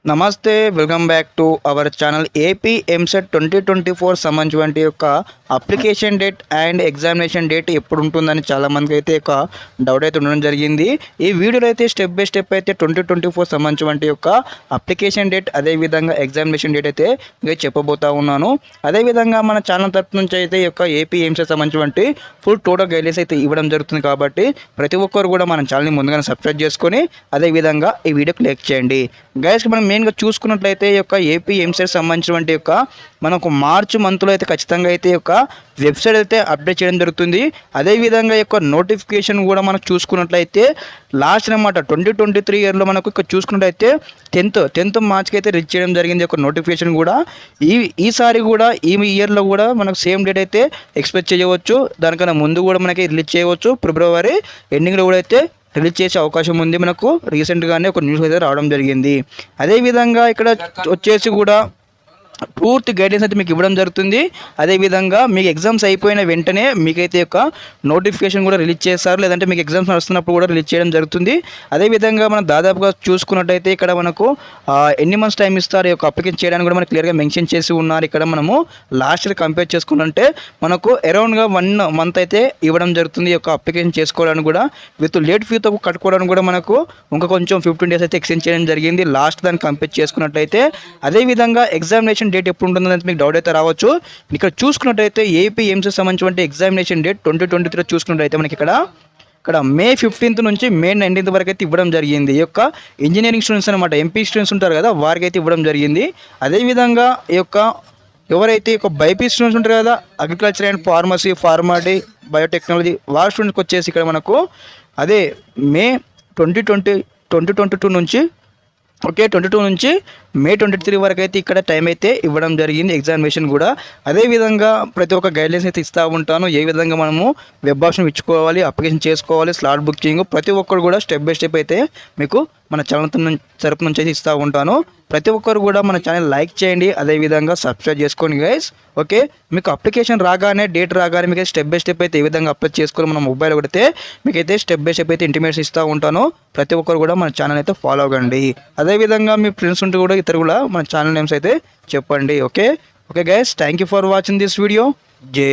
నమస్తే, welcome back to our channel. AP EAMCET 2024 సంబంధించినటువంటి యొక్క application date and examination date ఎప్పుడు ఉంటుందని చాలామందికి అయితే ఒక డౌట్ అయితే ఉండడం జరిగింది. ఈ వీడియోలో అయితే స్టెప్ బై స్టెప్ అయితే 2024 సంబంధించినటువంటి యొక్క అప్లికేషన్ డేట్ అదేవిధంగా ఎగ్జామినేషన్ డేట్ అయితే మీకు చెప్పబోతా ఉన్నాను. అదేవిధంగా మన ఛానల్ తరపు నుంచి అయితే ఈ యొక్క ఏపీ ఎంసెట్ సంబంధించినటువంటి ఫుల్ టోటల్ గైడ్లైన్స్ అయితే ఇవ్వడం జరుగుతుంది. కాబట్టి ప్రతి ఒక్కరు కూడా మన ఛానల్ని ముందుగానే సబ్స్క్రైబ్ చేసుకొని అదేవిధంగా ఈ వీడియోకి లైక్ చేయండి. గైస్, మనం మెయిన్గా చూసుకున్నట్లయితే ఈ యొక్క ఏపీ ఎంసెట్ సంబంధించినటువంటి యొక్క మనకు మార్చి మంత్లో అయితే ఖచ్చితంగా అయితే యొక్క వెబ్సైట్ అయితే అప్డేట్ చేయడం జరుగుతుంది. అదేవిధంగా యొక్క నోటిఫికేషన్ కూడా మనకు చూసుకున్నట్లయితే లాస్ట్ అనమాట 2023 ఇయర్లో మనకు ఇక్కడ చూసుకున్నట్లయితే 10th మార్చ్కి అయితే రిలీజ్ చేయడం జరిగింది. యొక్క నోటిఫికేషన్ కూడా ఈసారి కూడా ఈ ఇయర్లో కూడా మనకు సేమ్ డేట్ అయితే ఎక్స్పెక్ట్ చేయవచ్చు. దానికన్నా ముందు కూడా మనకి రిలీజ్ చేయవచ్చు. ఫిబ్రవరి ఎండింగ్లో కూడా అయితే రిలీజ్ చేసే అవకాశం ఉంది. మనకు రీసెంట్గానే ఒక న్యూస్ అయితే రావడం జరిగింది. అదేవిధంగా ఇక్కడ వచ్చేసి కూడా పూర్తి గైడెన్స్ అయితే మీకు ఇవ్వడం జరుగుతుంది. అదేవిధంగా మీకు ఎగ్జామ్స్ అయిపోయిన వెంటనే మీకైతే యొక్క నోటిఫికేషన్ కూడా రిలీజ్ చేస్తారు, లేదంటే మీకు ఎగ్జామ్స్ నడుస్తున్నప్పుడు కూడా రిలీజ్ చేయడం జరుగుతుంది. అదేవిధంగా మనం దాదాపుగా చూసుకున్నట్టయితే ఇక్కడ మనకు ఎన్ని మంత్స్ టైం ఇస్తారు ఈ యొక్క అప్లికేషన్ చేయడానికి కూడా మనకు క్లియర్గా మెన్షన్ చేసి ఉన్నారు. ఇక్కడ మనము లాస్ట్ ఇయర్ కంపేర్ చేసుకున్నట్టే మనకు అరౌండ్గా 1 మంత్ అయితే ఇవ్వడం జరుగుతుంది. ఈ యొక్క అప్లికేషన్ చేసుకోవడానికి కూడా విత్ లేట్ ఫీతో కట్టుకోవడానికి కూడా మనకు ఇంకా కొంచెం 15 డేస్ అయితే ఎక్స్టెండ్ చేయడం జరిగింది లాస్ట్ దాన్ని కంపేర్ చేసుకున్నట్టయితే. అదేవిధంగా ఎగ్జామినేషన్ డేట్ ఎప్పుడు ఉంటుందని మీకు డౌట్ అయితే రావచ్చు. ఇక్కడ చూసుకున్నట్టయితే ఏపీ ఎంసెట్ సంబంధించిన ఎగ్జామినేషన్ డేట్ 2023 చూసుకున్నట్టయితే మనకి ఇక్కడ మే 15th నుంచి మే 19th వరకు అయితే ఇవ్వడం జరిగింది. ఈ యొక్క ఇంజనీరింగ్ స్టూడెంట్స్ అనమాట, ఎంపీ స్టూడెంట్స్ ఉంటారు కదా, వారికి అయితే ఇవ్వడం జరిగింది. అదేవిధంగా ఈ యొక్క ఎవరైతే ఒక బైపీ స్టూడెంట్స్ ఉంటారు కదా, అగ్రికల్చర్ అండ్ ఫార్మసీ, ఫార్మాటీ, బయోటెక్నాలజీ, వారి స్టూడెంట్స్కి వచ్చేసి ఇక్కడ మనకు అదే మే 2022 నుంచి 22 నుంచి మే 23 వరకు అయితే ఇక్కడ టైం అయితే ఇవ్వడం జరిగింది ఎగ్జామినేషన్ కూడా. అదేవిధంగా ప్రతి ఒక్క గైడ్లైన్స్ అయితే ఇస్తూ ఉంటాను. ఏ విధంగా మనము వెబ్ ఆప్షన్ ఇచ్చుకోవాలి, అప్లికేషన్ చేసుకోవాలి, స్లాట్ బుకింగ్ ప్రతి ఒక్కరు కూడా స్టెప్ బై స్టెప్ అయితే మీకు మన ఛానల్ తరపు నుంచి అయితే ఇస్తూ ఉంటాను. ప్రతి ఒక్కరు కూడా మన ఛానల్ లైక్ చేయండి, అదేవిధంగా సబ్స్క్రైబ్ చేసుకోండి గైస్. ఓకే, మీకు అప్లికేషన్ రాగానే డేట్ రాగానే మీకు స్టెప్ బై స్టెప్ అయితే ఏ విధంగా అప్లై చేసుకొని మన మొబైల్ కొడితే మీకైతే స్టెప్ బై స్టెప్ అయితే ఇంటిమేషన్ ఇస్తూ ఉంటాను. ప్రతి ఒక్కరు కూడా మన ఛానల్ అయితే ఫాలో అవ్వండి. అదేవిధంగా మీ ఫ్రెండ్స్ ఉంటే కూడా ఇతరు కూడా మన ఛానల్ నేమ్స్ అయితే చెప్పండి. Okay guys, thank you for watching this video. జై